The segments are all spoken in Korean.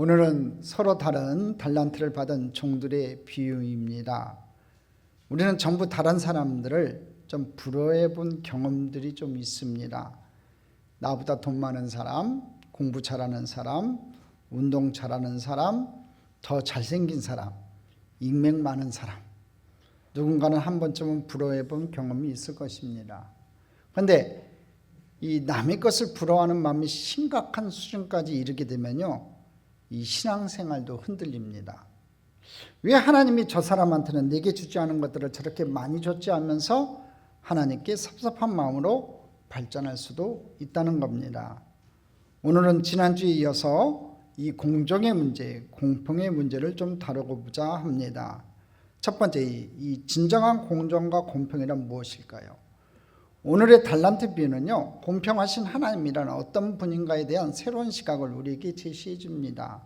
오늘은 서로 다른 달란트를 받은 종들의 비유입니다. 우리는 전부 다른 사람들을 좀 부러워해 본 경험들이 좀 있습니다. 나보다 돈 많은 사람, 공부 잘하는 사람, 운동 잘하는 사람, 더 잘생긴 사람, 인맥 많은 사람, 누군가는 한 번쯤은 부러워해 본 경험이 있을 것입니다. 그런데 이 남의 것을 부러워하는 마음이 심각한 수준까지 이르게 되면요, 이 신앙생활도 흔들립니다. 왜 하나님이 저 사람한테는 내게 주지 않은 것들을 저렇게 많이 줬지 하면서 하나님께 섭섭한 마음으로 발전할 수도 있다는 겁니다. 오늘은 지난주에 이어서 이 공정의 문제, 공평의 문제를 좀 다루고 보자 합니다. 첫 번째, 이 진정한 공정과 공평이란 무엇일까요? 오늘의 달란트 비유는요, 공평하신 하나님이라는 어떤 분인가에 대한 새로운 시각을 우리에게 제시해 줍니다.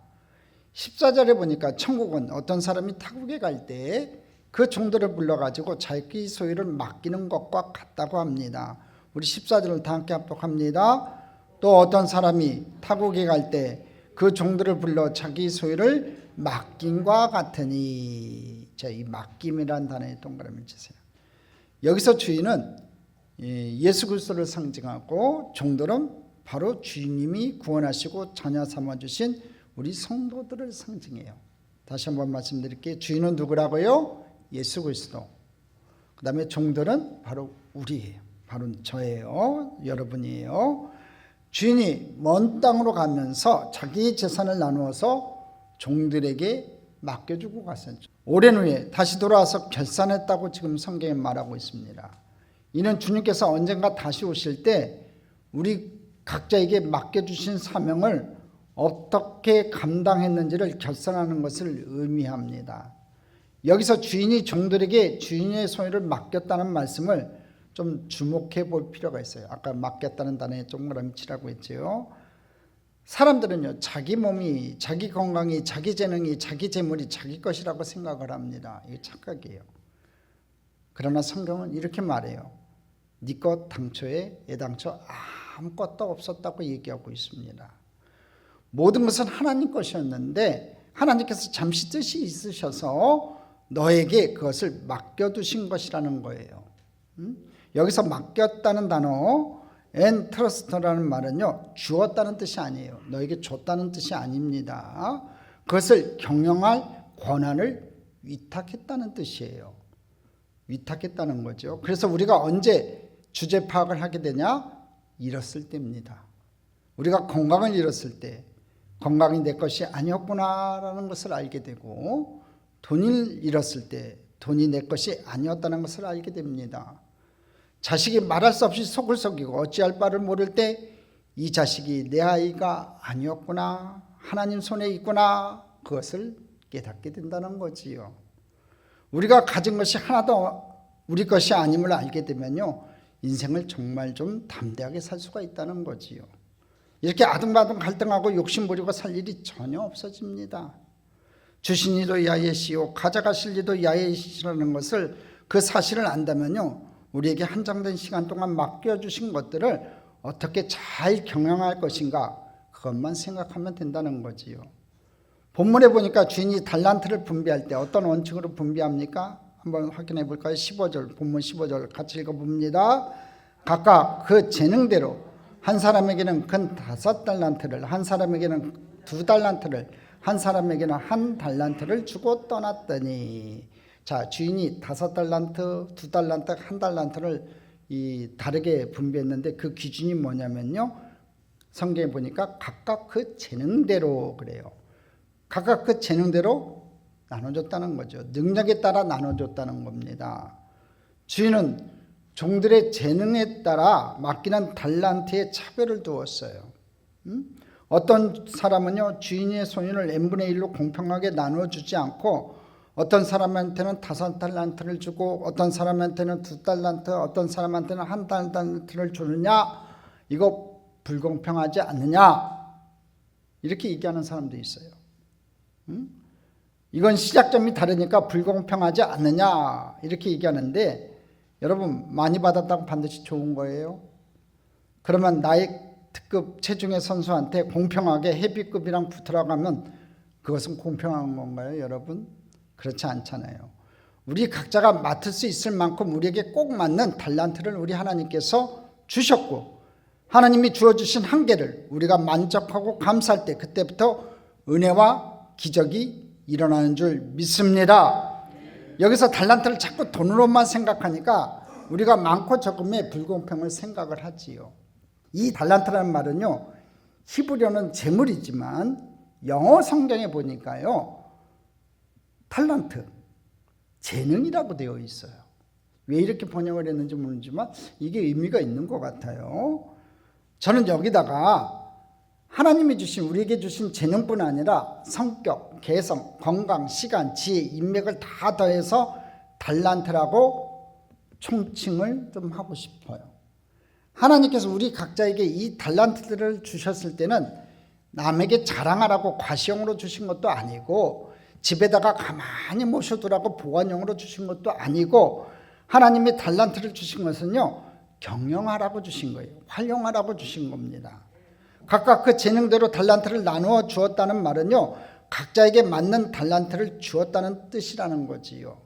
14절에 보니까 천국은 어떤 사람이 타국에 갈 때 그 종들을 불러가지고 자기 소유를 맡기는 것과 같다고 합니다. 우리 14절을 다 함께 합독합니다. 또 어떤 사람이 타국에 갈 때 그 종들을 불러 자기 소유를 맡김과 같으니. 자, 이 맡김이라는 단어에 동그라미 치세요. 여기서 주인은 예수 그리스도를 상징하고 종들은 바로 주님이 구원하시고 자녀 삼아주신 우리 성도들을 상징해요. 다시 한번 말씀드릴게요. 주인은 누구라고요? 예수 그리스도. 그 다음에 종들은 바로 우리예요. 바로 저예요. 여러분이에요. 주인이 먼 땅으로 가면서 자기 재산을 나누어서 종들에게 맡겨주고 갔었죠. 오랜 후에 다시 돌아와서 결산했다고 지금 성경에 말하고 있습니다. 이는 주님께서 언젠가 다시 오실 때 우리 각자에게 맡겨주신 사명을 어떻게 감당했는지를 결산하는 것을 의미합니다. 여기서 주인이 종들에게 주인의 소유를 맡겼다는 말씀을 좀 주목해 볼 필요가 있어요. 아까 맡겼다는 단어에 동그라미 치라고 했죠. 사람들은요, 자기 몸이, 자기 건강이, 자기 재능이, 자기 재물이 자기 것이라고 생각을 합니다. 이게 착각이에요. 그러나 성경은 이렇게 말해요. 네 것 당초에 애당초 아무것도 없었다고 얘기하고 있습니다. 모든 것은 하나님 것이었는데 하나님께서 잠시 뜻이 있으셔서 너에게 그것을 맡겨두신 것이라는 거예요. 여기서 맡겼다는 단어 엔트러스트라는 말은요, 주었다는 뜻이 아니에요. 너에게 줬다는 뜻이 아닙니다. 그것을 경영할 권한을 위탁했다는 뜻이에요. 위탁했다는 거죠. 그래서 우리가 언제 주제 파악을 하게 되냐? 잃었을 때입니다. 우리가 건강을 잃었을 때 건강이 내 것이 아니었구나라는 것을 알게 되고, 돈을 잃었을 때 돈이 내 것이 아니었다는 것을 알게 됩니다. 자식이 말할 수 없이 속을 썩이고 어찌할 바를 모를 때 이 자식이 내 아이가 아니었구나, 하나님 손에 있구나, 그것을 깨닫게 된다는 거지요. 우리가 가진 것이 하나도 우리 것이 아님을 알게 되면요, 인생을 정말 좀 담대하게 살 수가 있다는 거지요. 이렇게 아둥바둥 갈등하고 욕심부리고 살 일이 전혀 없어집니다. 주신 이도 야훼시오 가져가실 이도 야훼시라는 것을, 그 사실을 안다면요, 우리에게 한정된 시간 동안 맡겨주신 것들을 어떻게 잘 경영할 것인가, 그것만 생각하면 된다는 거지요. 본문에 보니까 주인이 달란트를 분배할 때 어떤 원칙으로 분배합니까? 한번 확인해 볼까요? 15절, 본문 15절 같이 읽어봅니다. 각각 그 재능대로 한 사람에게는 근 5달란트를, 한 사람에게는 2달란트를, 한 사람에게는 1달란트를 주고 떠났더니. 자, 주인이 5달란트, 2달란트, 1달란트를 다르게 분배했는데 그 기준이 뭐냐면요, 성경에 보니까 각각 그 재능대로 그래요. 각각 그 재능대로 나눠줬다는 거죠. 능력에 따라 나눠줬다는 겁니다. 주인은 종들의 재능에 따라 맡기는 달란트에 차별을 두었어요. 어떤 사람은요, 주인의 소유를 n분의 1로 공평하게 나눠주지 않고 어떤 사람한테는 5달란트를 주고 어떤 사람한테는 2달란트, 어떤 사람한테는 1달란트를 주느냐, 이거 불공평하지 않느냐, 이렇게 얘기하는 사람도 있어요. 이건 시작점이 다르니까 불공평하지 않느냐, 이렇게 얘기하는데, 여러분, 많이 받았다고 반드시 좋은 거예요? 그러면 나의 특급 체중의 선수한테 공평하게 헤비급이랑 붙으라고 하면 그것은 공평한 건가요, 여러분? 그렇지 않잖아요. 우리 각자가 맡을 수 있을 만큼 우리에게 꼭 맞는 달란트를 우리 하나님께서 주셨고, 하나님이 주어주신 한계를 우리가 만족하고 감사할 때 그때부터 은혜와 기적이 일어나는 줄 믿습니다. 여기서 달란트를 자꾸 돈으로만 생각하니까 우리가 많고 적음의 불공평을 생각을 하지요. 이 달란트라는 말은요, 히브리어는 재물이지만 영어 성경에 보니까요, 달란트, 재능이라고 되어 있어요. 왜 이렇게 번역을 했는지 모르지만 이게 의미가 있는 것 같아요. 저는 여기다가 하나님이 주신, 우리에게 주신 재능뿐 아니라 성격, 개성, 건강, 시간, 지혜, 인맥을 다 더해서 달란트라고 총칭을 좀 하고 싶어요. 하나님께서 우리 각자에게 이 달란트들을 주셨을 때는 남에게 자랑하라고 과시용으로 주신 것도 아니고, 집에다가 가만히 모셔두라고 보관용으로 주신 것도 아니고, 하나님이 달란트를 주신 것은요, 경영하라고 주신 거예요. 활용하라고 주신 겁니다. 각각 그 재능대로 달란트를 나누어 주었다는 말은요, 각자에게 맞는 달란트를 주었다는 뜻이라는 거지요.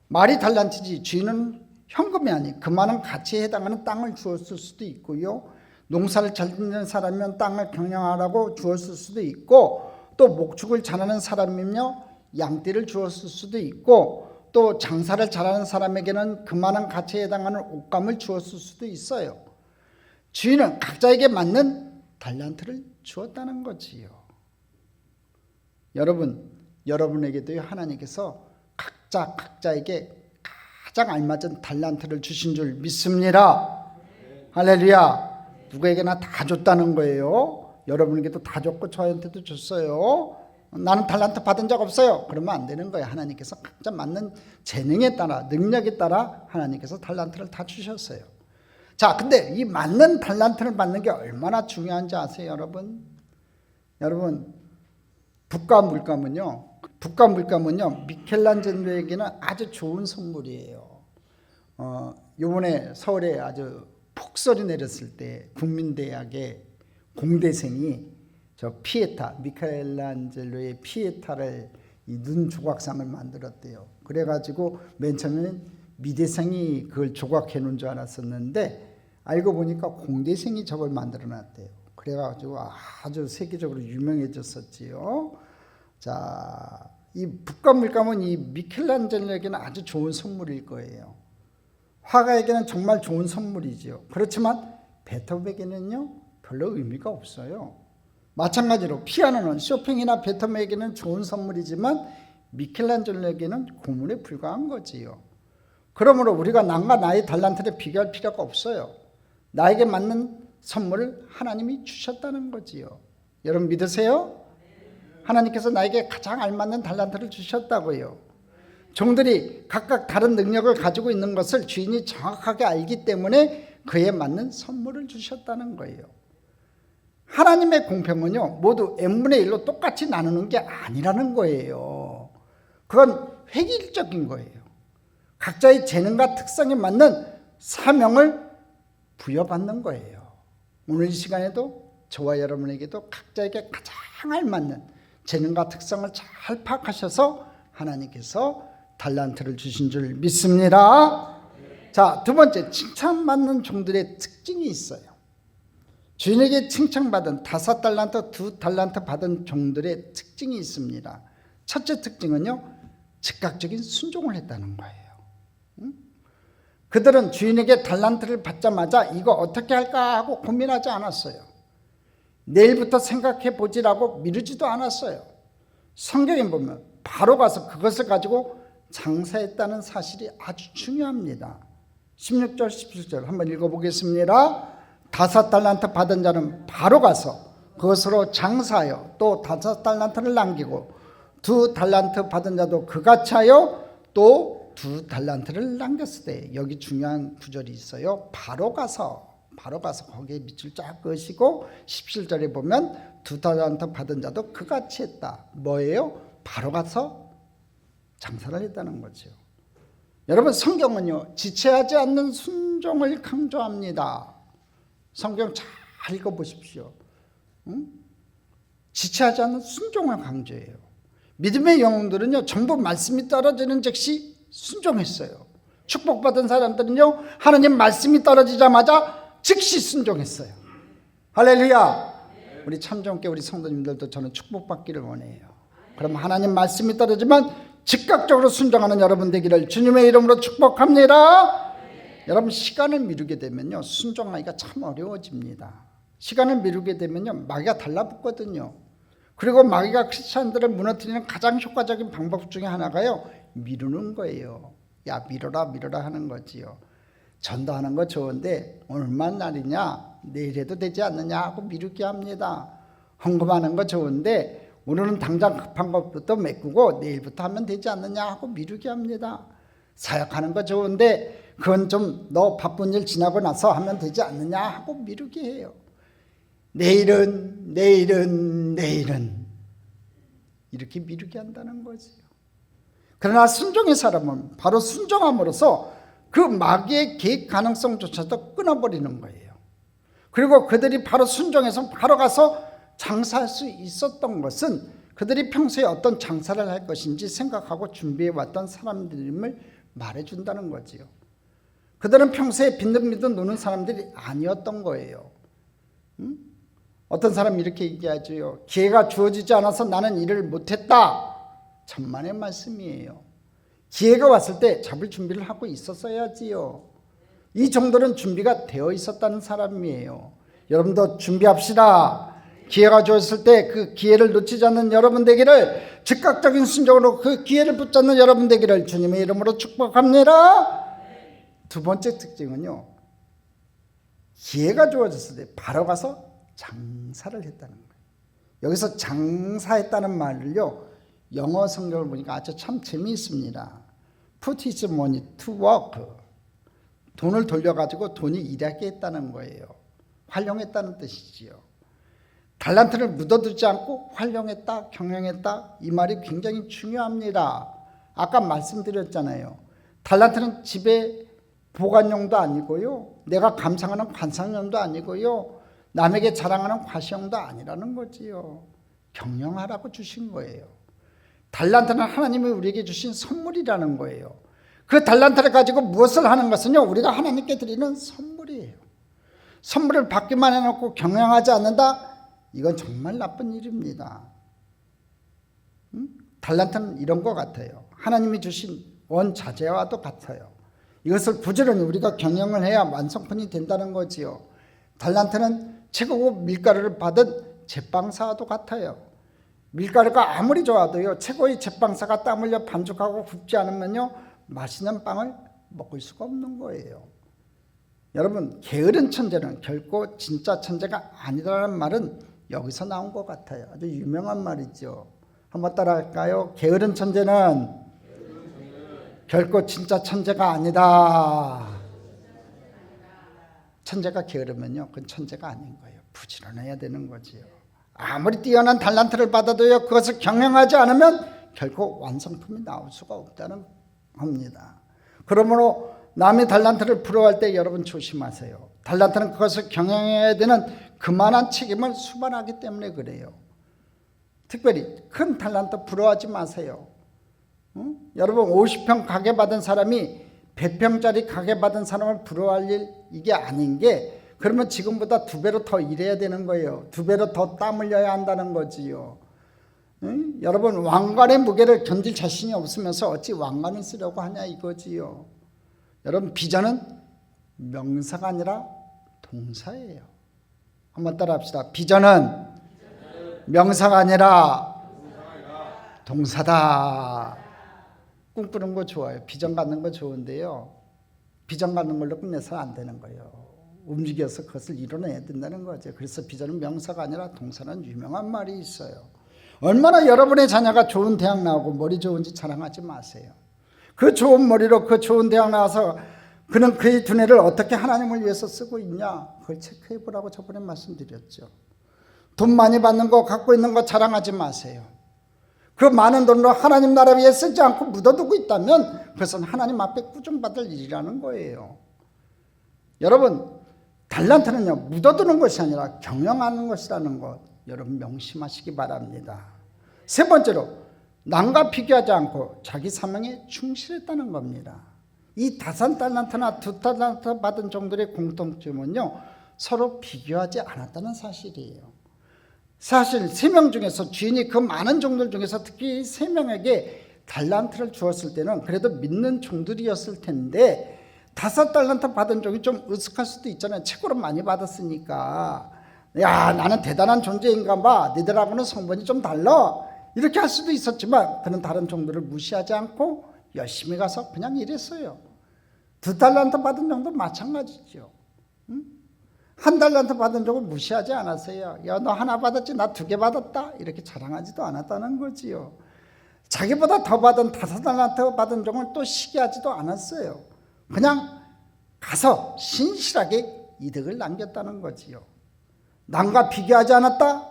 말이 달란트지 주인은 현금이 아니 그만한 가치에 해당하는 땅을 주었을 수도 있고요, 농사를 잘 짓는 사람이면 땅을 경영하라고 주었을 수도 있고, 또 목축을 잘하는 사람이며 양떼를 주었을 수도 있고, 또 장사를 잘하는 사람에게는 그만한 가치에 해당하는 옷감을 주었을 수도 있어요. 주인은 각자에게 맞는 달란트를 주었다는 거지요. 여러분에게도 하나님께서 각자에게 가장 알맞은 달란트를 주신 줄 믿습니다. 할렐루야. 누구에게나 다 줬다는 거예요. 여러분에게도 다 줬고 저한테도 줬어요. 나는 달란트 받은 적 없어요. 그러면 안 되는 거예요. 하나님께서 각자 맞는 재능에 따라, 능력에 따라 하나님께서 달란트를 다 주셨어요. 자, 근데 이 맞는 달란트를 받는 게 얼마나 중요한지 아세요, 여러분? 붓과 물감은요, 미켈란젤로에게는 아주 좋은 선물이에요. 요번에 서울에 아주 폭설이 내렸을 때 국민대학의 공대생이 저 피에타, 미켈란젤로의 피에타를 이 눈 조각상을 만들었대요. 그래가지고 맨 처음에는 미대생이 그걸 조각해 놓은 줄 알았었는데, 알고 보니까 공대생이 저걸 만들어 놨대요. 그래가지고 아주 세계적으로 유명해졌었지요. 자, 이 붓과 물감은 이 미켈란젤로에게는 아주 좋은 선물일 거예요. 화가에게는 정말 좋은 선물이지요. 그렇지만 베토벤에게는요, 별로 의미가 없어요. 마찬가지로 피아노는 쇼팽이나 베토벤에게는 좋은 선물이지만 미켈란젤로에게는 고문에 불과한 거지요. 그러므로 우리가 남과 나의 달란트를 비교할 필요가 없어요. 나에게 맞는 선물을 하나님이 주셨다는 거지요. 여러분 믿으세요? 하나님께서 나에게 가장 알맞는 달란트를 주셨다고요. 종들이 각각 다른 능력을 가지고 있는 것을 주인이 정확하게 알기 때문에 그에 맞는 선물을 주셨다는 거예요. 하나님의 공평은요, 모두 n분의 1로 똑같이 나누는 게 아니라는 거예요. 그건 획일적인 거예요. 각자의 재능과 특성에 맞는 사명을 부여받는 거예요. 오늘 이 시간에도 저와 여러분에게도 각자에게 가장 알맞는 재능과 특성을 잘 파악하셔서 하나님께서 달란트를 주신 줄 믿습니다. 자, 두 번째, 칭찬받는 종들의 특징이 있어요. 주인에게 칭찬받은 5달란트, 2달란트 받은 종들의 특징이 있습니다. 첫째 특징은요, 즉각적인 순종을 했다는 거예요. 그들은 주인에게 달란트를 받자마자 이거 어떻게 할까 하고 고민하지 않았어요. 내일부터 생각해 보지라고 미루지도 않았어요. 성경에 보면 바로 가서 그것을 가지고 장사했다는 사실이 아주 중요합니다. 16절 17절 한번 읽어보겠습니다. 5달란트 받은 자는 바로 가서 그것으로 장사하여 또 5달란트를 남기고 2달란트 받은 자도 그같이 하여 또 2달란트를 남겼을 때, 여기 중요한 구절이 있어요. 바로 가서 거기에 밑줄 쫙 그으시고 17절에 보면 2달란트 받은 자도 그같이 했다. 뭐예요? 바로 가서 장사를 했다는 거죠. 여러분, 성경은요, 지체하지 않는 순종을 강조합니다. 성경 잘 읽어보십시오. 지체하지 않는 순종을 강조해요. 믿음의 영웅들은요, 전부 말씀이 떨어지는 즉시 순종했어요. 축복받은 사람들은요, 하나님 말씀이 떨어지자마자 즉시 순종했어요. 할렐루야. 우리 참정께 우리 성도님들도 저는 축복받기를 원해요. 그럼 하나님 말씀이 떨어지면 즉각적으로 순종하는 여러분 되기를 주님의 이름으로 축복합니다. 여러분, 시간을 미루게 되면요, 순종하기가 참 어려워집니다. 시간을 미루게 되면요, 마귀가 달라붙거든요. 그리고 마귀가 크리스찬들을 무너뜨리는 가장 효과적인 방법 중에 하나가요, 미루는 거예요. 야, 미뤄라 하는 거지요. 전도하는 거 좋은데 오늘만 날이냐, 내일 해도 되지 않느냐 하고 미루게 합니다. 헌금하는 거 좋은데 오늘은 당장 급한 것부터 메꾸고 내일부터 하면 되지 않느냐 하고 미루게 합니다. 사역하는 거 좋은데 그건 좀 너 바쁜 일 지나고 나서 하면 되지 않느냐 하고 미루게 해요. 내일은 이렇게 미루게 한다는 거지요. 그러나 순종의 사람은 바로 순종함으로써 그 마귀의 계획 가능성조차도 끊어버리는 거예요. 그리고 그들이 바로 순종해서 바로 가서 장사할 수 있었던 것은 그들이 평소에 어떤 장사를 할 것인지 생각하고 준비해왔던 사람들임을 말해준다는 거지요. 그들은 평소에 빈둥빈둥 노는 사람들이 아니었던 거예요. 어떤 사람이 이렇게 얘기하죠. 기회가 주어지지 않아서 나는 일을 못했다. 천만의 말씀이에요. 기회가 왔을 때 잡을 준비를 하고 있었어야지요. 이 정도는 준비가 되어 있었다는 사람이에요. 여러분도 준비합시다. 기회가 주어졌을 때 그 기회를 놓치지 않는 여러분 되기를, 즉각적인 순종으로 그 기회를 붙잡는 여러분 되기를 주님의 이름으로 축복합니다. 두 번째 특징은요, 기회가 주어졌을 때 바로 가서 장사를 했다는 거예요. 여기서 장사했다는 말을요, 영어 성경을 보니까 아주 참 재미있습니다. Put his money to work. 돈을 돌려가지고 돈이 일하게 했다는 거예요. 활용했다는 뜻이지요. 달란트를 묻어두지 않고 활용했다, 경영했다, 이 말이 굉장히 중요합니다. 아까 말씀드렸잖아요. 달란트는 집에 보관용도 아니고요, 내가 감상하는 관상용도 아니고요, 남에게 자랑하는 과시용도 아니라는 거지요. 경영하라고 주신 거예요. 달란트는 하나님이 우리에게 주신 선물이라는 거예요. 그 달란트를 가지고 무엇을 하는 것은요, 우리가 하나님께 드리는 선물이에요. 선물을 받기만 해놓고 경영하지 않는다? 이건 정말 나쁜 일입니다. 달란트는 이런 것 같아요. 하나님이 주신 원자재와도 같아요. 이것을 부지런히 우리가 경영을 해야 완성품이 된다는 거지요. 달란트는 최고급 밀가루를 받은 제빵사와도 같아요. 밀가루가 아무리 좋아도요, 최고의 제빵사가 땀 흘려 반죽하고 굽지 않으면요, 맛있는 빵을 먹을 수가 없는 거예요. 여러분, 게으른 천재는 결코 진짜 천재가 아니라는 말은 여기서 나온 것 같아요. 아주 유명한 말이죠. 한번 따라할까요? 게으른 천재는 결코 진짜 천재가 아니다. 천재가 게으르면요, 그건 천재가 아닌 거예요. 부지런해야 되는 거지요. 아무리 뛰어난 달란트를 받아도요, 그것을 경영하지 않으면 결코 완성품이 나올 수가 없다는 겁니다. 그러므로 남의 달란트를 부러워할 때 여러분 조심하세요. 달란트는 그것을 경영해야 되는 그만한 책임을 수반하기 때문에 그래요. 특별히 큰 달란트 부러워하지 마세요. 여러분, 50평 가게 받은 사람이 100평짜리 가게 받은 사람을 부러워할 일, 이게 아닌 게, 그러면 지금보다 2배로 더 일해야 되는 거예요. 2배로 더 땀 흘려야 한다는 거지요. 여러분, 왕관의 무게를 견딜 자신이 없으면서 어찌 왕관을 쓰려고 하냐 이거지요. 여러분, 비전은 명사가 아니라 동사예요. 한번 따라 합시다. 비전은 명사가 아니라 동사다. 꿈꾸는 거 좋아요. 비전 갖는 거 좋은데요, 비전 갖는 걸로 끝내서는 안 되는 거예요. 움직여서 그것을 이뤄내야 된다는 거죠. 그래서 비전은 명사가 아니라 동사는 유명한 말이 있어요. 얼마나 여러분의 자녀가 좋은 대학 나오고 머리 좋은지 자랑하지 마세요. 그 좋은 머리로 그 좋은 대학 나와서 그는 그의 두뇌를 어떻게 하나님을 위해서 쓰고 있냐, 그걸 체크해 보라고 저번에 말씀드렸죠. 돈 많이 받는 거, 갖고 있는 거 자랑하지 마세요. 그 많은 돈으로 하나님 나라 위에 쓰지 않고 묻어두고 있다면 그것은 하나님 앞에 꾸중받을 일이라는 거예요. 여러분, 달란트는요, 묻어두는 것이 아니라 경영하는 것이라는 것, 여러분 명심하시기 바랍니다. 세 번째로 남과 비교하지 않고 자기 사명에 충실했다는 겁니다. 이 5달란트나 2달란트 받은 종들의 공통점은요, 서로 비교하지 않았다는 사실이에요. 사실 3명 중에서 주인이 그 많은 종들 중에서 특히 3명에게 달란트를 주었을 때는 그래도 믿는 종들이었을 텐데 5달란트 받은 종이 좀 으슥할 수도 있잖아요. 최고로 많이 받았으니까. 야, 나는 대단한 존재인가 봐. 너희들하고는 성분이 좀 달라. 이렇게 할 수도 있었지만 그는 다른 종들을 무시하지 않고 열심히 가서 그냥 일했어요. 2달란트 받은 종도 마찬가지죠. 1달란트 받은 종을 무시하지 않았어요. 야, 너 하나 받았지? 나 2개 받았다. 이렇게 자랑하지도 않았다는 거지요. 자기보다 더 받은 5달란트 받은 종을 또 시기하지도 않았어요. 그냥 가서 신실하게 이득을 남겼다는 거지요. 남과 비교하지 않았다?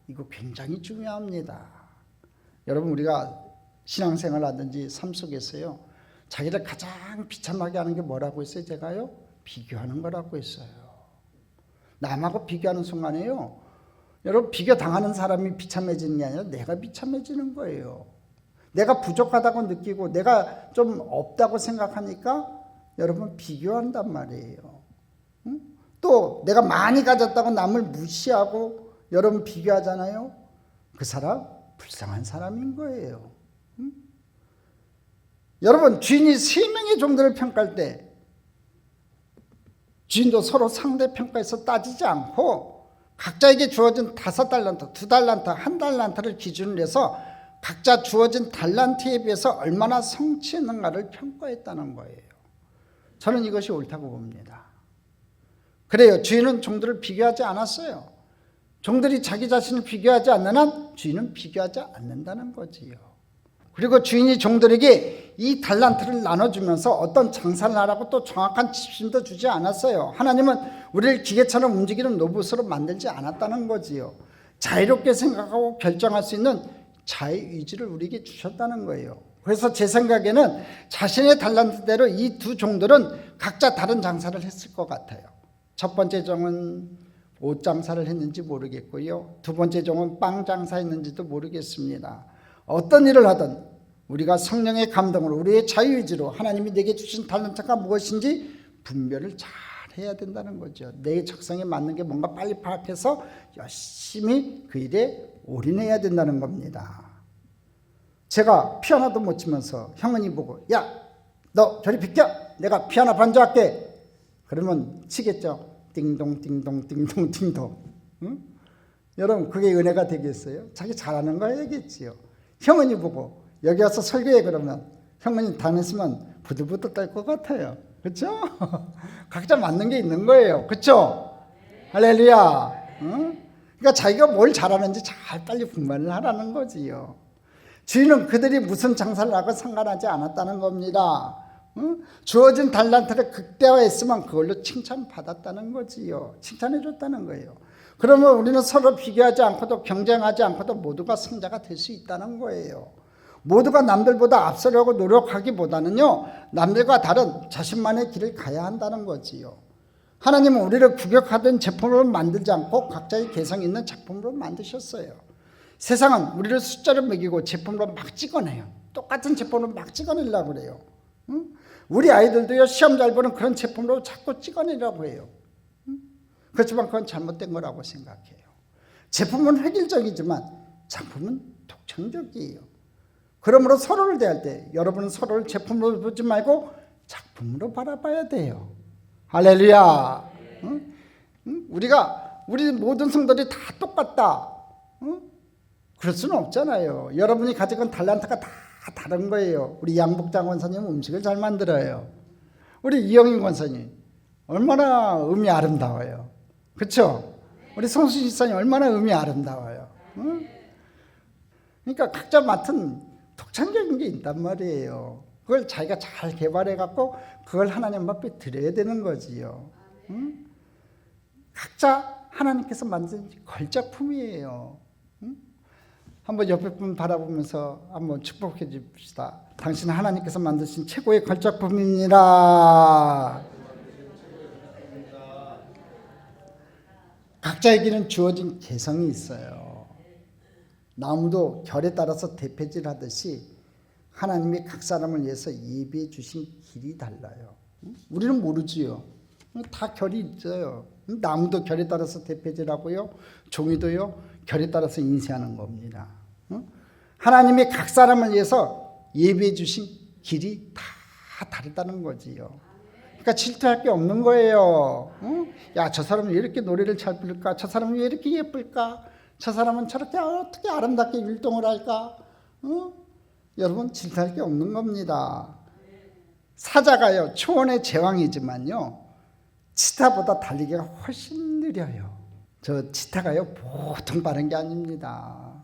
이거 굉장히 중요합니다. 여러분, 우리가 신앙생활 하든지 삶 속에서요, 자기를 가장 비참하게 하는 게 뭐라고 했어요? 제가요? 비교하는 거라고 했어요. 남하고 비교하는 순간에요, 여러분, 비교 당하는 사람이 비참해지는 게 아니라 내가 비참해지는 거예요. 내가 부족하다고 느끼고 내가 좀 없다고 생각하니까 여러분 비교한단 말이에요. 또 내가 많이 가졌다고 남을 무시하고 여러분 비교하잖아요. 그 사람 불쌍한 사람인 거예요. 여러분, 주인이 3명의 종들을 평가할 때 주인도 서로 상대 평가에서 따지지 않고 각자에게 주어진 5달란트, 2달란트, 1달란트를 기준으로 해서 각자 주어진 달란트에 비해서 얼마나 성취했는가를 평가했다는 거예요. 저는 이것이 옳다고 봅니다. 그래요. 주인은 종들을 비교하지 않았어요. 종들이 자기 자신을 비교하지 않는 한 주인은 비교하지 않는다는 거지요. 그리고 주인이 종들에게 이 달란트를 나눠주면서 어떤 장사를 하라고 또 정확한 지침도 주지 않았어요. 하나님은 우리를 기계처럼 움직이는 로봇으로 만들지 않았다는 거지요. 자유롭게 생각하고 결정할 수 있는 자유의지를 우리에게 주셨다는 거예요. 그래서 제 생각에는 자신의 달란트대로 이 2 종들은 각자 다른 장사를 했을 것 같아요. 첫 번째 종은 옷 장사를 했는지 모르겠고요. 2번째 종은 빵 장사했는지도 모르겠습니다. 어떤 일을 하든 우리가 성령의 감동으로 우리의 자유의지로 하나님이 내게 주신 달란트가 무엇인지 분별을 잘 해야 된다는 거죠. 내 적성에 맞는 게 뭔가 빨리 파악해서 열심히 그 일에 올인해야 된다는 겁니다. 제가 피아노도 못 치면서 형은이 보고, 야, 너 저리 비켜, 내가 피아노 반주할게. 그러면 치겠죠. 띵동 띵동 띵동 띵동. 응? 여러분, 그게 은혜가 되겠어요? 자기 잘하는 거 해야겠지요. 형은이 보고 여기 와서 설교해 그러면 형은이 다녔으면 부들부들 떨 것 같아요. 그렇죠? 각자 맞는 게 있는 거예요. 그렇죠? 할렐루야. 응? 그러니까 자기가 뭘 잘하는지 잘 빨리 분간을 하라는 거지요. 주인은 그들이 무슨 장사를 하고 상관하지 않았다는 겁니다. 응? 주어진 달란트를 극대화했으면 그걸로 칭찬받았다는 거지요. 칭찬해 줬다는 거예요. 그러면 우리는 서로 비교하지 않고도 경쟁하지 않고도 모두가 승자가 될 수 있다는 거예요. 모두가 남들보다 앞서려고 노력하기보다는요, 남들과 다른 자신만의 길을 가야 한다는 거지요. 하나님은 우리를 구격하던 제품으로 만들지 않고 각자의 개성 있는 작품으로 만드셨어요. 세상은 우리를 숫자로 매기고 제품으로 막 찍어내요. 똑같은 제품으로 막 찍어내려고 그래요. 응? 우리 아이들도요, 시험 잘 보는 그런 제품으로 자꾸 찍어내려고 해요. 그렇지만 그건 잘못된 거라고 생각해요. 제품은 획일적이지만 작품은 독창적이에요. 그러므로 서로를 대할 때 여러분은 서로를 제품으로 보지 말고 작품으로 바라봐야 돼요. 할렐루야. 응? 응? 우리 모든 성도들이 다 똑같다. 응? 그럴 수는 없잖아요. 여러분이 가지고 있는 달란트가 다 다른 거예요. 우리 양복장 권사님 음식을 잘 만들어요. 우리 이영인 권사님 얼마나 음이 아름다워요. 그렇죠? 우리 성수 집사님 얼마나 음이 아름다워요. 응? 그러니까 각자 맡은 독창적인 게 있단 말이에요. 그걸 자기가 잘 개발해갖고 그걸 하나님 앞에 드려야 되는 거지요. 응? 각자 하나님께서 만든 걸작품이에요. 응? 한번 옆에 분 바라보면서 한번 축복해 줍시다. 당신은 하나님께서 만드신 최고의 걸작품입니다. 각자에게는 주어진 개성이 있어요. 나무도 결에 따라서 대패질하듯이 하나님이 각 사람을 위해서 예비해 주신 길이 달라요. 우리는 모르지요. 다 결이 있어요. 나무도 결에 따라서 대패질하고요. 종이도요. 결에 따라서 인쇄하는 겁니다. 하나님이 각 사람을 위해서 예비해 주신 길이 다 다르다는 거지요. 그러니까 질투할 게 없는 거예요. 야, 저 사람은 왜 이렇게 노래를 잘 부를까? 저 사람은 왜 이렇게 예쁠까? 저 사람은 저렇게 어떻게 아름답게 율동을 할까? 여러분, 질투할 게 없는 겁니다. 사자가요, 초원의 제왕이지만요, 치타보다 달리기가 훨씬 느려요. 저 치타가요, 보통 빠른 게 아닙니다.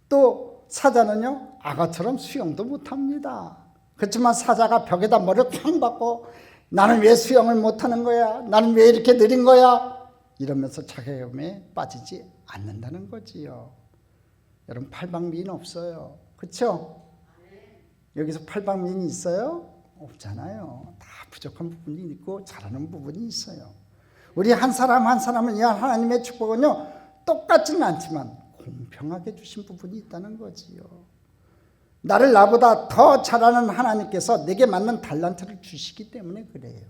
또 사자는요, 악어처럼 수영도 못합니다. 그렇지만 사자가 벽에다 머리를 쾅 박고 나는 왜 수영을 못하는 거야? 나는 왜 이렇게 느린 거야? 이러면서 자괴감에 빠지지 않는다는 거지요. 여러분, 팔방미인 없어요. 그렇죠? 여기서 팔방미인이 있어요? 없잖아요. 다 부족한 부분이 있고 잘하는 부분이 있어요. 우리 한 사람 한 사람을 위한 하나님의 축복은요, 똑같지는 않지만 공평하게 주신 부분이 있다는 거지요. 나를 나보다 더 잘하는 하나님께서 내게 맞는 달란트를 주시기 때문에 그래요.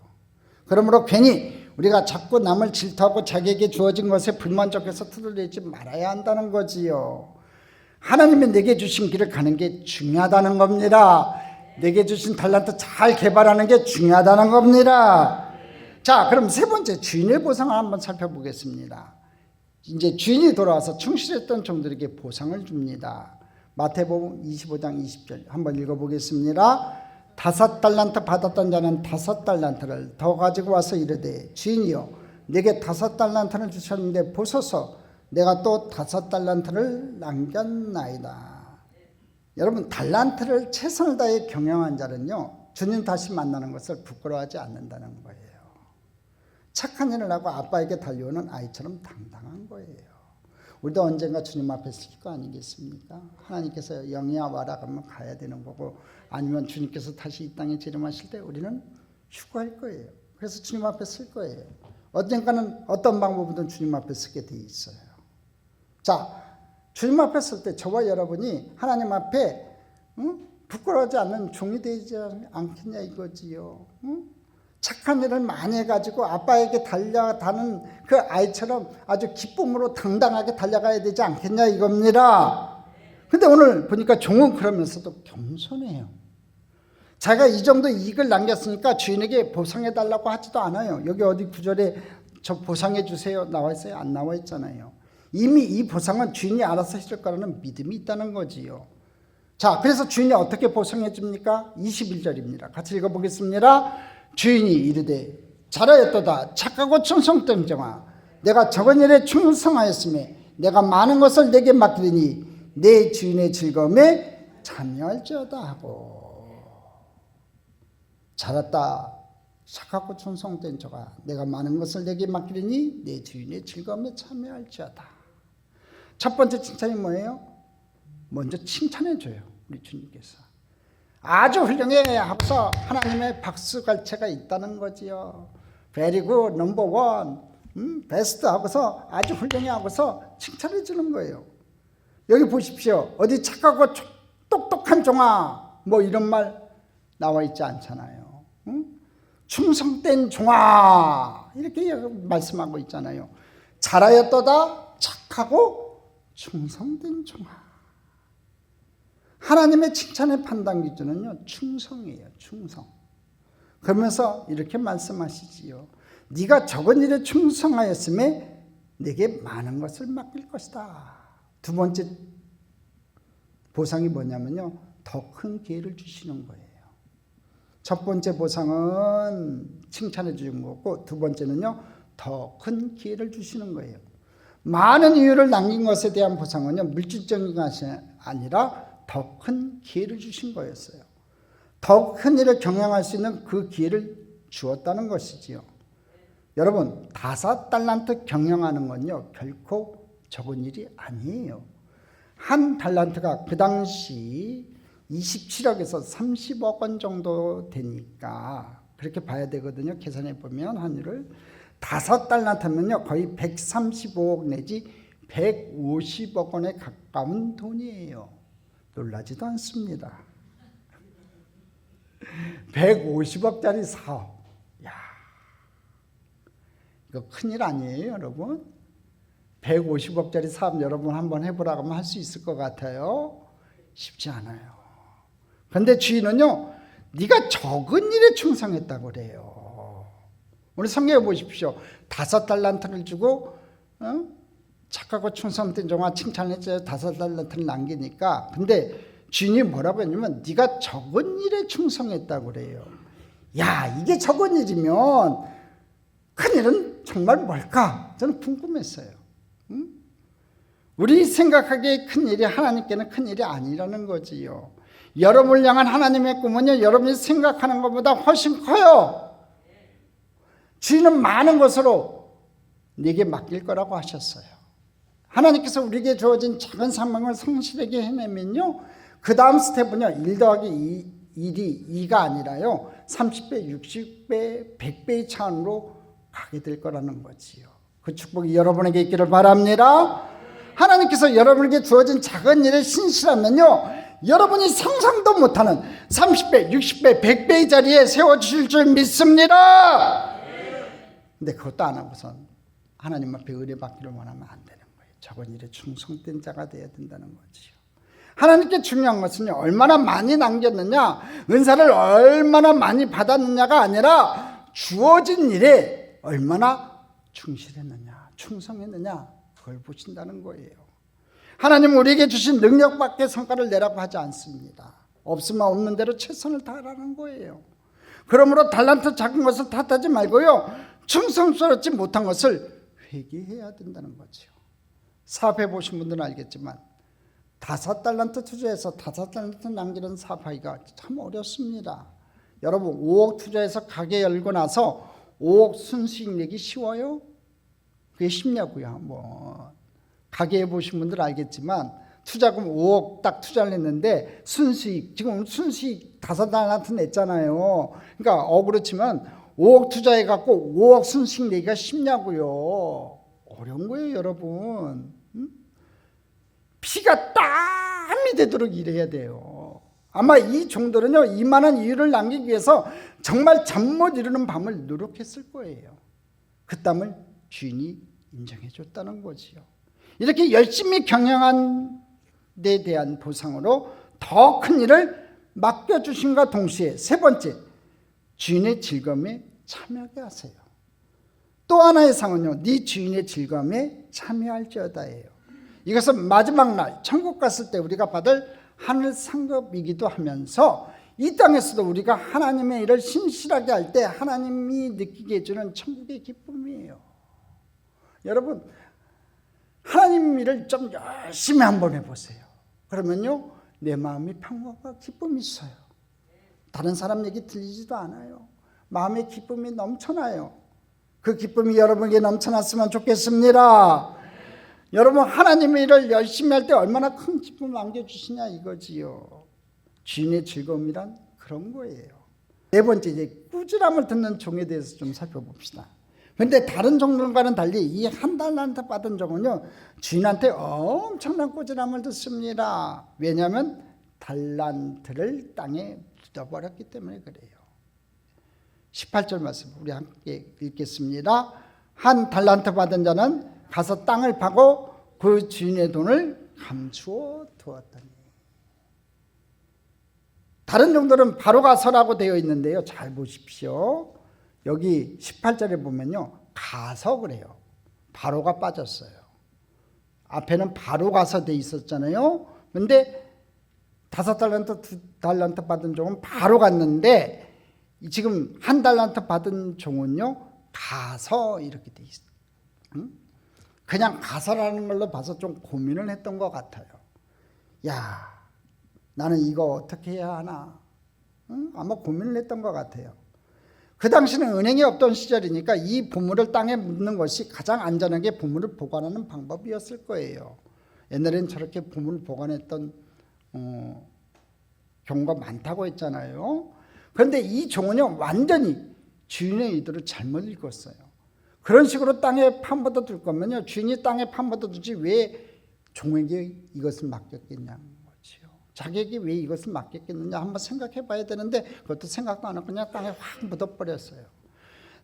그러므로 괜히 우리가 자꾸 남을 질투하고 자기에게 주어진 것에 불만족해서 투덜대지 말아야 한다는 거지요. 하나님이 내게 주신 길을 가는 게 중요하다는 겁니다. 내게 주신 달란트 잘 개발하는 게 중요하다는 겁니다. 자, 그럼 세 번째, 주인의 보상을 한번 살펴보겠습니다. 이제 주인이 돌아와서 충실했던 종들에게 보상을 줍니다. 마태복음 25장 20절 한번 읽어보겠습니다. 5달란트 받았던 자는 5달란트를 더 가지고 와서 이르되, 주인이여, 내게 5달란트를 주셨는데 보소서, 내가 또 5달란트를 남겼나이다. 여러분, 달란트를 최선을 다해 경영한 자는요, 주님 다시 만나는 것을 부끄러워하지 않는다는 거예요. 착한 일을 하고 아빠에게 달려오는 아이처럼 당당한 거예요. 우리도 언젠가 주님 앞에 설 거 아니겠습니까? 하나님께서 영이야 와라 그러면 가야 되는 거고, 아니면 주님께서 다시 이 땅에 재림하실 때 우리는 휴거할 거예요. 그래서 주님 앞에 설 거예요. 언젠가는 어떤 방법이든 주님 앞에 서게 돼 있어요. 자, 주님 앞에 설 때 저와 여러분이 하나님 앞에 부끄러워하지 않는 종이 되지 않겠냐 이거지요. 착한 일을 많이 해가지고 아빠에게 달려가는 그 아이처럼 아주 기쁨으로 당당하게 달려가야 되지 않겠냐 이겁니다. 근데 오늘 보니까 종은 그러면서도 겸손해요. 자기가 이 정도 이익을 남겼으니까 주인에게 보상해달라고 하지도 않아요. 여기 어디 구절에 저 보상해 주세요 나와 있어요? 안 나와 있잖아요. 이미 이 보상은 주인이 알아서 해줄 거라는 믿음이 있다는 거지요. 자, 그래서 주인이 어떻게 보상해 줍니까? 21절입니다. 같이 읽어보겠습니다. 주인이 이르되, 잘하였도다 착하고 충성된 종아, 내가 적은 일에 충성하였으며 내가 많은 것을 내게 맡기리니 내 주인의 즐거움에 참여할지어다 하고. 잘했다 착하고 충성된 종아, 내가 많은 것을 내게 맡기리니 내 주인의 즐거움에 참여할지어다. 첫 번째 칭찬이 뭐예요? 먼저 칭찬해줘요. 우리 주님께서 아주 훌륭해 하고서 하나님의 박수갈채가 있다는 거지요. Very good, number one, 베스트 하고서 아주 훌륭해 하고서 칭찬해 주는 거예요. 여기 보십시오. 어디 착하고 똑똑한 종아 뭐 이런 말 나와 있지 않잖아요. 충성된 종아 이렇게 말씀하고 있잖아요. 잘하였도다 착하고 충성된 종아. 하나님의 칭찬의 판단 기준은요, 충성이에요. 충성. 그러면서 이렇게 말씀하시지요. 네가 적은 일에 충성하였음에 내게 많은 것을 맡길 것이다. 두 번째 보상이 뭐냐면요, 더 큰 기회를 주시는 거예요. 첫 번째 보상은 칭찬해 주는 거고, 두 번째는요, 더 큰 기회를 주시는 거예요. 많은 이유를 남긴 것에 대한 보상은요, 물질적인 것이 아니라 더 큰 기회를 주신 거였어요. 더 큰 일을 경영할 수 있는 그 기회를 주었다는 것이지요. 여러분, 5달란트 경영하는 건요, 결코 적은 일이 아니에요. 한 달란트가 그 당시 27억에서 30억 원 정도 되니까 그렇게 봐야 되거든요. 계산해 보면 환율을 5달란트면요 거의 135억 내지 150억 원에 가까운 돈이에요. 놀라지도 않습니다. 150억짜리 사업. 야, 이거 큰일 아니에요, 여러분? 150억짜리 사업 여러분 한번 해보라고 하면 할 수 있을 것 같아요? 쉽지 않아요. 그런데 주인은요, 네가 적은 일에 충성했다고 그래요. 우리 성경에 보십시오. 5달란트를 주고 착하고 충성된 종아 칭찬했어요. 5달란트를 남기니까. 근데 주인이 뭐라고 했냐면 네가 적은 일에 충성했다고 그래요. 야, 이게 적은 일이면 큰 일은 정말 뭘까? 저는 궁금했어요. 우리 생각하기에 큰 일이 하나님께는 큰 일이 아니라는 거지요. 여러분을 향한 하나님의 꿈은요, 여러분이 생각하는 것보다 훨씬 커요. 주인은 많은 것으로 네게 맡길 거라고 하셨어요. 하나님께서 우리에게 주어진 작은 사명을 성실하게 해내면요, 그 다음 스텝은요, 1 더하기 1이 2가 아니라요, 30배, 60배, 100배의 차원으로 가게 될 거라는 거지요. 그 축복이 여러분에게 있기를 바랍니다. 하나님께서 여러분에게 주어진 작은 일에 신실하면요, 여러분이 상상도 못하는 30배, 60배, 100배의 자리에 세워주실 줄 믿습니다. 근데 그것도 안 하고선 하나님 앞에 의뢰받기를 원하면 안 되는 거예요. 적은 일에 충성된 자가 되어야 된다는 거지요. 하나님께 중요한 것은요, 얼마나 많이 남겼느냐, 은사를 얼마나 많이 받았느냐가 아니라 주어진 일에 얼마나 충실했느냐, 충성했느냐, 그걸 보신다는 거예요. 하나님은 우리에게 주신 능력밖에 성과를 내라고 하지 않습니다. 없으면 없는 대로 최선을 다하라는 거예요. 그러므로 달란트 작은 것을 탓하지 말고요, 충성스럽지 못한 것을 회개해야 된다는 거죠. 사업해 보신 분들은 알겠지만 5달란트 투자해서 5달란트 남기는 사업하기가 참 어렵습니다. 여러분, 5억 투자해서 가게 열고 나서 5억 순수익 내기 쉬워요? 그게 쉽냐고요. 뭐 가게 해보신 분들 알겠지만 투자금 5억 딱 투자를 했는데 순수익, 지금 순수익 5달란트 냈잖아요. 그러니까 억으로 치면 5억 투자해갖고 5억 순수익 내기가 쉽냐고요. 어려운 거예요, 여러분. 피가 땀이 되도록 일해야 돼요. 아마 이 정도는요, 이만한 이유를 남기기 위해서 정말 잠 못 이루는 밤을 노력했을 거예요. 그 땀을 주인이 인정해 줬다는 거지요. 이렇게 열심히 경영한 데 대한 보상으로 더 큰 일을 맡겨주심과 동시에 세 번째, 주인의 즐거움에 참여하게 하세요. 또 하나의 상은요, 네 주인의 즐거움에 참여할지어다예요. 이것은 마지막 날 천국 갔을 때 우리가 받을 하늘 상급이기도 하면서 이 땅에서도 우리가 하나님의 일을 신실하게 할 때 하나님이 느끼게 해주는 천국의 기쁨이에요. 여러분, 하나님 일을 좀 열심히 한번 해보세요. 그러면요, 내 마음이 평화와 기쁨이 있어요. 다른 사람 얘기 들리지도 않아요. 마음의 기쁨이 넘쳐나요. 그 기쁨이 여러분에게 넘쳐났으면 좋겠습니다. 여러분, 하나님의 일을 열심히 할 때 얼마나 큰 기쁨을 안겨주시냐 이거지요. 주인의 즐거움이란 그런 거예요. 네 번째, 이제 꾸지람을 듣는 종에 대해서 좀 살펴봅시다. 그런데 다른 종들과는 달리 이 한 달란트 받은 종은요, 주인한테 엄청난 꾸지람을 듣습니다. 왜냐하면 달란트를 땅에 묻어버렸기 때문에 그래요. 18절 말씀 우리 함께 읽겠습니다. 한 달란트 받은 자는 가서 땅을 파고 그 주인의 돈을 감추어 두었더니. 다른 종들은 바로 가서라고 되어 있는데요, 잘 보십시오. 여기 18절에 보면요, 가서 그래요. 바로가 빠졌어요. 앞에는 바로 가서 돼 있었잖아요. 근데 5달란트, 2달란트 받은 종은 바로 갔는데 지금 한 달란트 받은 종은요, 가서 이렇게 돼 있어요. 그냥 가서라는 걸로 봐서 좀 고민을 했던 것 같아요. 야, 나는 이거 어떻게 해야 하나? 아마 고민을 했던 것 같아요. 그 당시는 은행이 없던 시절이니까 이 보물을 땅에 묻는 것이 가장 안전하게 보물을 보관하는 방법이었을 거예요. 옛날엔 저렇게 보물을 보관했던 경우가 많다고 했잖아요. 그런데 이 종은요, 완전히 주인의 의도를 잘못 읽었어요. 그런 식으로 땅에 판받아 둘 거면요, 주인이 땅에 판받아 두지 왜 종에게 이것을 맡겼겠냐는 거지요. 자기에게 왜 이것을 맡겼겠느냐 한번 생각해 봐야 되는데 그것도 생각도 안 하고 그냥 땅에 확 묻어버렸어요.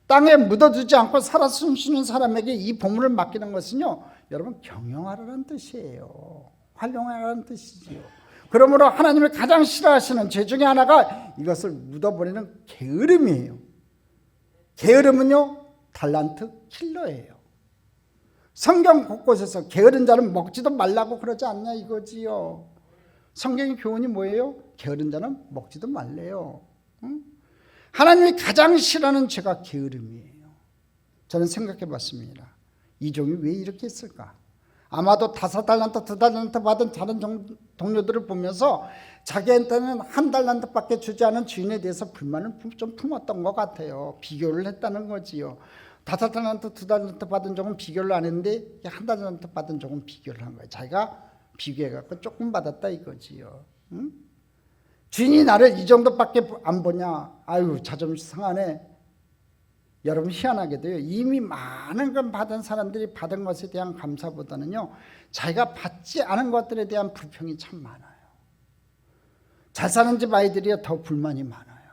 땅에 묻어두지 않고 살아 숨쉬는 사람에게 이 보물을 맡기는 것은요, 여러분 경영하라는 뜻이에요. 활용하라는 뜻이지요. 그러므로 하나님이 가장 싫어하시는 죄 중에 하나가 이것을 묻어버리는 게으름이에요. 게으름은요, 달란트 킬러예요. 성경 곳곳에서 게으른 자는 먹지도 말라고 그러지 않냐 이거지요. 성경의 교훈이 뭐예요? 게으른 자는 먹지도 말래요. 응? 하나님이 가장 싫어하는 죄가 게으름이에요. 저는 생각해 봤습니다. 이 종이 왜 이렇게 했을까? 아마도 5달란트, 2달란트 받은 다른 동료들을 보면서 자기한테는 1달란트밖에 주지 않은 주인에 대해서 불만을 좀 품었던 것 같아요. 비교를 했다는 거지요. 5달란트, 2달란트 받은 종은 비교를 안 했는데 1달란트 받은 종은 비교를 한 거예요. 자기가 비교해갖고 조금 받았다 이거지요. 응? 주인이 나를 이 정도밖에 안 보냐? 아유, 자존심 상하네. 여러분 희한하게도요, 이미 많은 걸 받은 사람들이 받은 것에 대한 감사보다는요, 자기가 받지 않은 것들에 대한 불평이 참 많아요. 잘 사는 집 아이들이 더 불만이 많아요.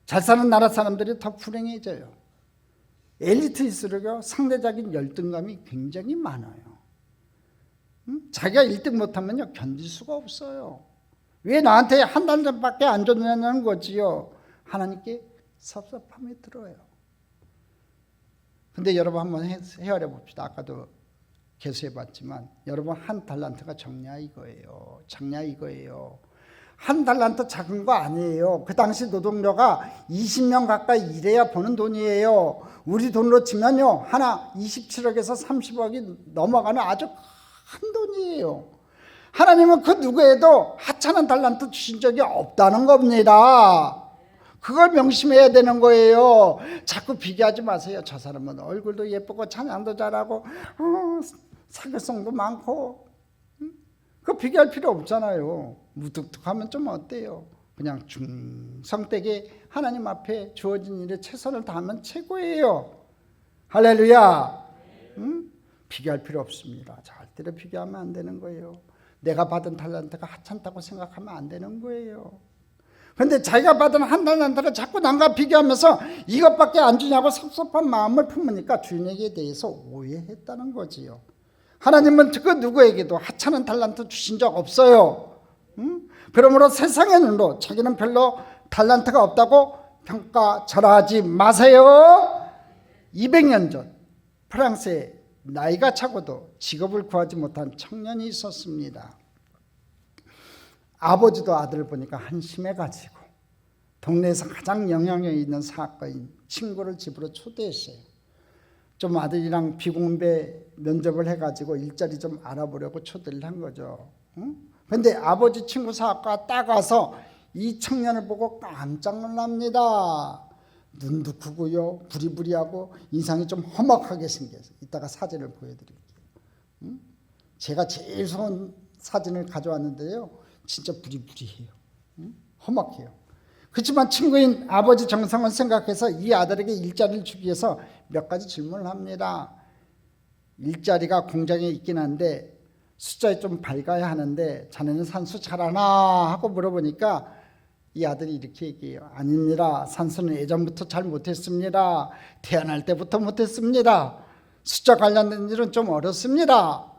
잘 사는 나라 사람들이 더 불행해져요. 엘리트일수록요, 상대적인 열등감이 굉장히 많아요. 자기가 1등 못하면요, 견딜 수가 없어요. 왜 나한테 1달밖에 안 줬냐는 거지요. 하나님께 섭섭함이 들어요. 근데 여러분 한번 헤아려 봅시다. 아까도 개수해 봤지만 여러분 1달란트가 적냐 이거예요. 작냐 이거예요. 1달란트 작은 거 아니에요. 그 당시 노동력가 20년 가까이 일해야 버는 돈이에요. 우리 돈으로 치면요, 하나 27억에서 30억이 넘어가는 아주 큰 돈이에요. 하나님은 그 누구에도 하찮은 달란트 주신 적이 없다는 겁니다. 그걸 명심해야 되는 거예요. 자꾸 비교하지 마세요. 저 사람은 얼굴도 예쁘고 찬양도 잘하고 사교성도 많고, 그거 비교할 필요 없잖아요. 무뚝뚝하면 좀 어때요? 그냥 충성되게 하나님 앞에 주어진 일에 최선을 다하면 최고예요. 할렐루야. 비교할 필요 없습니다. 절대로 비교하면 안 되는 거예요. 내가 받은 달란트가 하찮다고 생각하면 안 되는 거예요. 그런데 자기가 받은 1달란트를 자꾸 남과 비교하면서 이것밖에 안 주냐고 섭섭한 마음을 품으니까 주인에게 대해서 오해했다는 거지요. 하나님은 그 누구에게도 하찮은 달란트 주신 적 없어요. 그러므로 세상의 눈으로 자기는 별로 달란트가 없다고 평가절하하지 마세요. 200년 전 프랑스에 나이가 차고도 직업을 구하지 못한 청년이 있었습니다. 아버지도 아들을 보니까 한심해가지고 동네에서 가장 영향력 있는 사학가인 친구를 집으로 초대했어요. 좀 아들이랑 비공배 면접을 해가지고 일자리 좀 알아보려고 초대를 한 거죠. 근데 아버지 친구 사학가 딱 와서 이 청년을 보고 깜짝 놀랍니다. 눈도 크고요, 부리부리하고 인상이 좀 험악하게 생겨서 이따가 사진을 보여드릴게요. 제가 제일 좋은 사진을 가져왔는데요, 진짜 부리부리해요. 험악해요. 그렇지만 친구인 아버지 정성을 생각해서 이 아들에게 일자리를 주기 위해서 몇 가지 질문을 합니다. 일자리가 공장에 있긴 한데 숫자에 좀 밝아야 하는데 자네는 산수 잘하나 하고 물어보니까 이 아들이 이렇게 얘기해요. 아닙니다. 산수는 예전부터 잘 못했습니다. 태어날 때부터 못했습니다. 숫자 관련된 일은 좀 어렵습니다.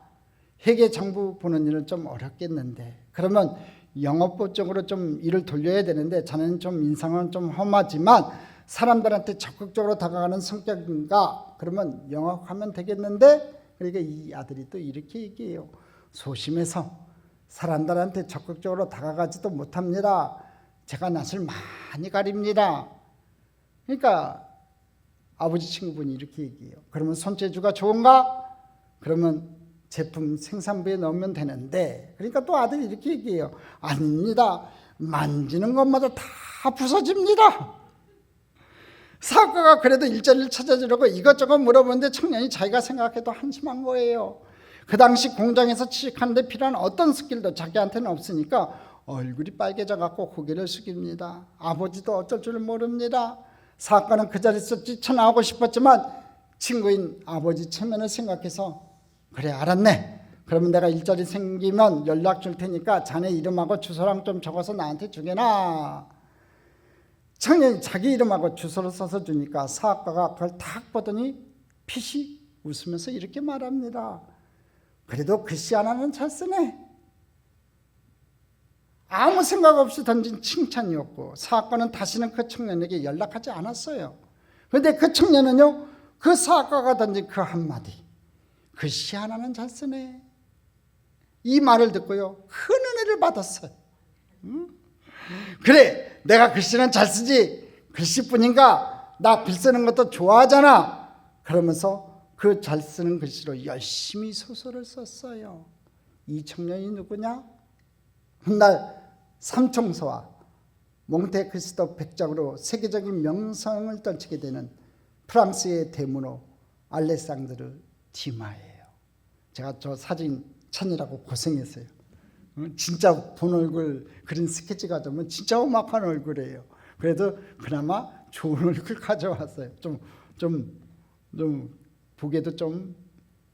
회계 정부 보는 일은 좀 어렵겠는데, 그러면 영업부 쪽으로 좀 일을 돌려야 되는데 자네는 좀 인상은 좀 험하지만 사람들한테 적극적으로 다가가는 성격인가? 그러면 영업하면 되겠는데, 그러니까 이 아들이 또 이렇게 얘기해요. 소심해서 사람들한테 적극적으로 다가가지도 못합니다. 제가 낯을 많이 가립니다. 그러니까 아버지 친구분이 이렇게 얘기해요. 그러면 손재주가 좋은가? 그러면 제품 생산부에 넣으면 되는데, 그러니까 또 아들이 이렇게 얘기해요. 아닙니다. 만지는 것마다 다 부서집니다. 사업가가 그래도 일자리를 찾아주려고 이것저것 물어보는데 청년이 자기가 생각해도 한심한 거예요. 그 당시 공장에서 취직하는데 필요한 어떤 스킬도 자기한테는 없으니까 얼굴이 빨개져 갖고 고개를 숙입니다. 아버지도 어쩔 줄 모릅니다. 사업가는 그 자리에서 뛰쳐나오고 싶었지만 친구인 아버지 체면을 생각해서 그래 알았네. 그러면 내가 일자리 생기면 연락 줄 테니까 자네 이름하고 주소랑 좀 적어서 나한테 주게나. 청년이 자기 이름하고 주소를 써서 주니까 사학가가 그걸 탁 보더니 피시 웃으면서 이렇게 말합니다. 그래도 글씨 하나는 잘 쓰네. 아무 생각 없이 던진 칭찬이었고 사학가는 다시는 그 청년에게 연락하지 않았어요. 그런데 그 청년은요, 그 사학가가 던진 그 한마디, 글씨 하나는 잘 쓰네, 이 말을 듣고요 큰 은혜를 받았어요. 그래, 내가 글씨는 잘 쓰지, 글씨뿐인가, 나 글 쓰는 것도 좋아하잖아. 그러면서 그 잘 쓰는 글씨로 열심히 소설을 썼어요. 이 청년이 누구냐? 훗날 삼총서와 몽테크리스토 백작으로 세계적인 명성을 떨치게 되는 프랑스의 대문호 알렉산드르 디마예요. 제가 저 사진 찾느라고 고생했어요. 진짜 본 얼굴 그린 스케치 가져오면 진짜 험악한 얼굴이에요. 그래도 그나마 좋은 얼굴 가져왔어요. 좀 보기에도 좀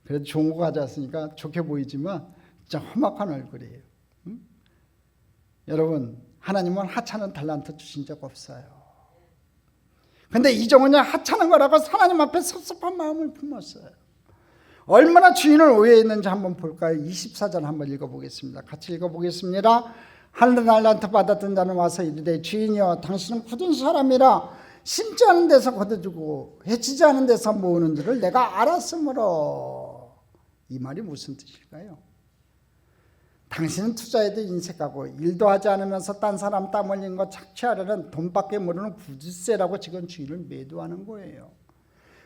그래도 좋은 거 가져왔으니까 좋게 보이지만 진짜 험악한 얼굴이에요. 여러분, 하나님은 하찮은 달란트 주신 적 없어요. 근데 이종은요 하찮은 거라고 하나님 앞에 섭섭한 마음을 품었어요. 얼마나 주인을 오해했는지 한번 볼까요? 24절 한번 읽어보겠습니다. 같이 읽어보겠습니다. 한 달란트 받았던 자는 와서 이르되 주인이여 당신은 굳은 사람이라 심지 않은 데서 거둬주고 해치지 않은 데서 모으는 줄을 내가 알았으므로. 이 말이 무슨 뜻일까요? 당신은 투자에도 인색하고 일도 하지 않으면서 딴 사람 땀 흘린 거 착취하려는 돈밖에 모르는 구두쇠라고 지금 주인을 매도하는 거예요.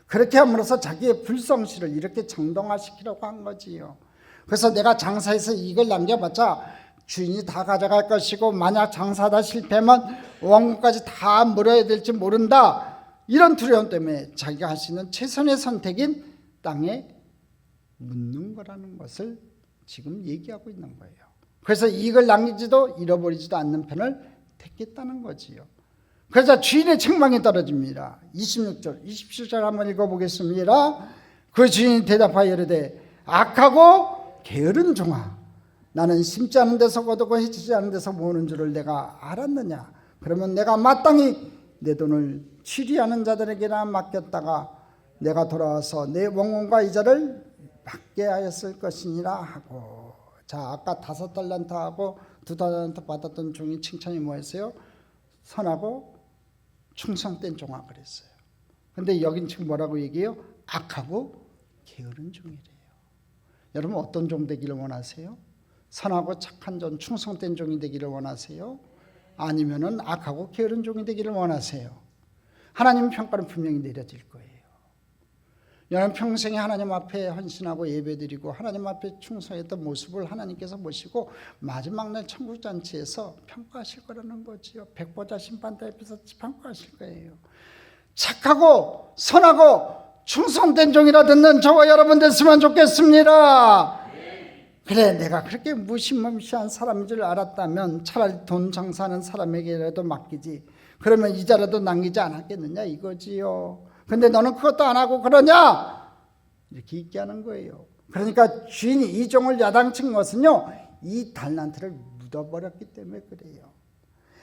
그렇게 함으로써 자기의 불성실을 이렇게 정당화시키려고 한 거지요. 그래서 내가 장사해서 이익을 남겨봤자 주인이 다 가져갈 것이고 만약 장사다 실패하면 원금까지 다 물어야 될지 모른다. 이런 두려움 때문에 자기가 할 수 있는 최선의 선택인 땅에 묻는 거라는 것을 지금 얘기하고 있는 거예요. 그래서 이익을 남기지도 잃어버리지도 않는 편을 택했다는 거지요. 그래서 주인의 책망이 떨어집니다. 26절, 27절 한번 읽어보겠습니다. 그 주인이 대답하여 이르되 악하고 게으른 종아, 나는 심지 않은 데서 거두고 해치지 않은 데서 모으는 줄을 내가 알았느냐. 그러면 내가 마땅히 내 돈을 취리하는 자들에게나 맡겼다가 내가 돌아와서 내 원금과 이자를 받게 하였을 것이니라 하고. 자, 아까 5달란트하고 2달란트 받았던 종이 칭찬이 뭐였어요? 선하고 충성된 종아 그랬어요. 근데 여긴 지금 뭐라고 얘기해요? 악하고 게으른 종이래요. 여러분 어떤 종 되기를 원하세요? 선하고 착한 종, 충성된 종이 되기를 원하세요? 아니면은 악하고 게으른 종이 되기를 원하세요? 하나님 평가는 분명히 내려질 거예요. 여러분 평생에 하나님 앞에 헌신하고 예배드리고 하나님 앞에 충성했던 모습을 하나님께서 보시고 마지막 날 천국잔치에서 평가하실 거라는 거지요. 백보자 심판대 앞에서 평가하실 거예요. 착하고 선하고 충성된 종이라 듣는 저와 여러분 됐으면 좋겠습니다. 그래, 내가 그렇게 무시무시한 사람인 줄 알았다면 차라리 돈 장사하는 사람에게라도 맡기지. 그러면 이자라도 남기지 않았겠느냐 이거지요. 근데 너는 그것도 안 하고 그러냐? 이렇게 얘기하는 거예요. 그러니까 주인이 이 종을 야단친 것은요, 이 달란트를 묻어버렸기 때문에 그래요.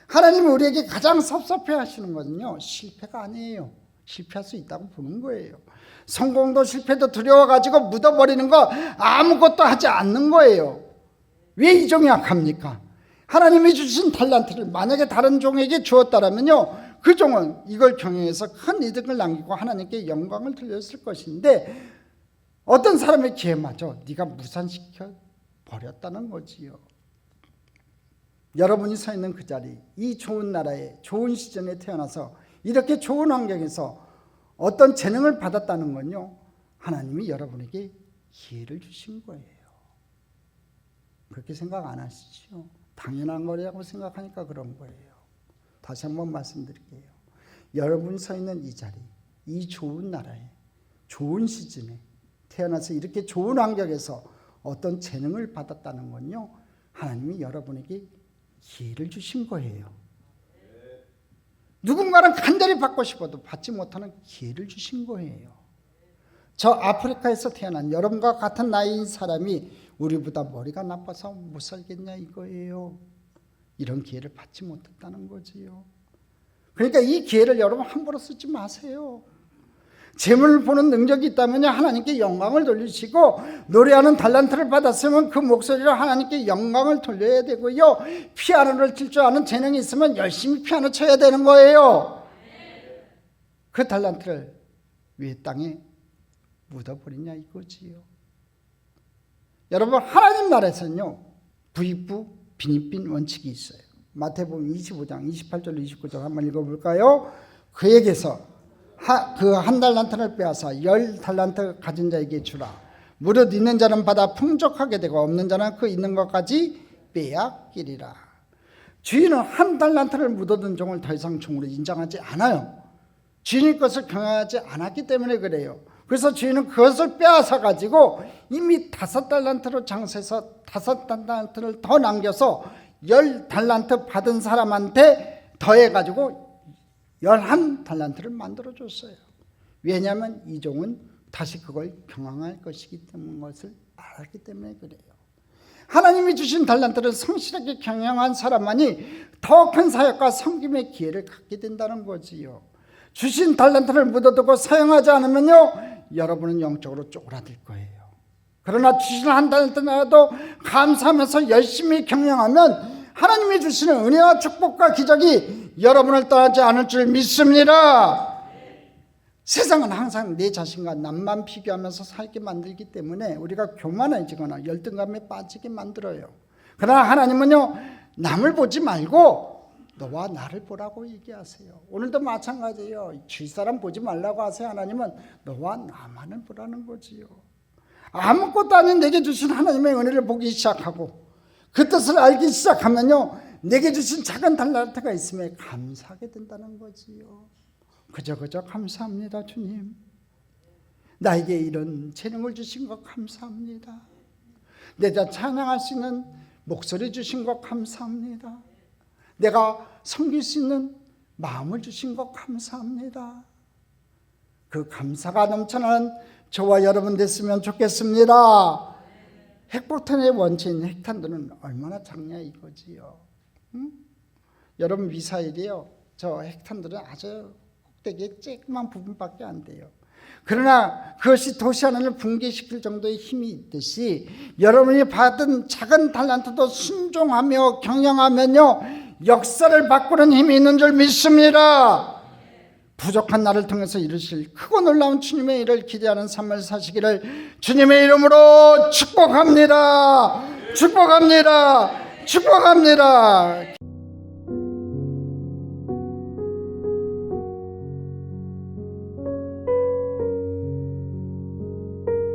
하나님이 우리에게 가장 섭섭해 하시는 것은요, 실패가 아니에요. 실패할 수 있다고 보는 거예요. 성공도 실패도 두려워가지고 묻어버리는 거 아무것도 하지 않는 거예요. 왜 이 종이 약합니까? 하나님이 주신 달란트를 만약에 다른 종에게 주었다면요, 그 종은 이걸 경영해서 큰 이득을 남기고 하나님께 영광을 돌렸을 것인데 어떤 사람의 기회마저 네가 무산시켜 버렸다는 거지요. 여러분이 서 있는 그 자리, 이 좋은 나라에 좋은 시즌에 태어나서 이렇게 좋은 환경에서 어떤 재능을 받았다는 건요, 하나님이 여러분에게 기회를 주신 거예요. 그렇게 생각 안 하시죠? 당연한 거라고 생각하니까 그런 거예요. 다시 한번 말씀드릴게요. 여러분이 서 있는 이 자리, 이 좋은 나라에 좋은 시즌에 태어나서 이렇게 좋은 환경에서 어떤 재능을 받았다는 건요, 하나님이 여러분에게 기회를 주신 거예요. 누군가는 간절히 받고 싶어도 받지 못하는 기회를 주신 거예요. 저 아프리카에서 태어난 여러분과 같은 나이인 사람이 우리보다 머리가 나빠서 못 살겠냐 이거예요. 이런 기회를 받지 못했다는 거지요. 그러니까 이 기회를 여러분 함부로 쓰지 마세요. 재물을 보는 능력이 있다면 하나님께 영광을 돌리시고, 노래하는 달란트를 받았으면 그 목소리로 하나님께 영광을 돌려야 되고요, 피아노를 칠 줄 아는 재능이 있으면 열심히 피아노 쳐야 되는 거예요. 그 달란트를 왜 땅에 묻어버리냐 이거지요. 여러분, 하나님 나라에서는요 부익부 빈익빈 원칙이 있어요. 마태복음 25장 28절 29절 한번 읽어볼까요? 그에게서 그 한 달란트를 빼앗아 10달란트 가진 자에게 주라. 무릇 있는 자는 받아 풍족하게 되고 없는 자는 그 있는 것까지 빼앗기리라. 주인은 한 달란트를 묻어둔 종을 더 이상 종으로 인정하지 않아요. 주인의 것을 경영하지 않았기 때문에 그래요. 그래서 주인은 그것을 빼앗아 가지고 이미 5달란트로 장사해서 5달란트를 더 남겨서 10달란트 받은 사람한테 더해 가지고 11달란트를 만들어줬어요. 왜냐하면 이 종은 다시 그걸 경영할 것이기 때문에, 것을 알았기 때문에 그래요. 하나님이 주신 달란트를 성실하게 경영한 사람만이 더 큰 사역과 섬김의 기회를 갖게 된다는 거지요. 주신 달란트를 묻어두고 사용하지 않으면요 여러분은 영적으로 쪼그라들 거예요. 그러나 주신 한 달란트라도 감사하면서 열심히 경영하면 하나님이 주시는 은혜와 축복과 기적이 여러분을 떠나지 않을 줄 믿습니다. 세상은 항상 내 자신과 남만 비교하면서 살게 만들기 때문에 우리가 교만해지거나 열등감에 빠지게 만들어요. 그러나 하나님은요 남을 보지 말고 너와 나를 보라고 얘기하세요. 오늘도 마찬가지예요. 주위 사람 보지 말라고 하세요. 하나님은 너와 나만을 보라는 거지요. 아무것도 아닌 내게 주신 하나님의 은혜를 보기 시작하고 그 뜻을 알기 시작하면요 내게 주신 작은 달란트가 있음에 감사하게 된다는 거지요. 그저 감사합니다. 주님, 나에게 이런 재능을 주신 것 감사합니다. 내가 찬양할 수 있는 목소리 주신 것 감사합니다. 내가 섬길 수 있는 마음을 주신 것 감사합니다. 그 감사가 넘쳐나는 저와 여러분 됐으면 좋겠습니다. 핵폭탄의 원체인 핵탄두는 얼마나 작냐 이거지요. 여러분, 미사일이요 저 핵탄두는 아주 꼭대기에 쬐끄만 부분밖에 안 돼요. 그러나 그것이 도시 하나를 붕괴시킬 정도의 힘이 있듯이 여러분이 받은 작은 달란트도 순종하며 경영하면요 역사를 바꾸는 힘이 있는 줄 믿습니다. 부족한 나를 통해서 이루실 크고 놀라운 주님의 일을 기대하는 삶을 사시기를 주님의 이름으로 축복합니다. 축복합니다. 축복합니다.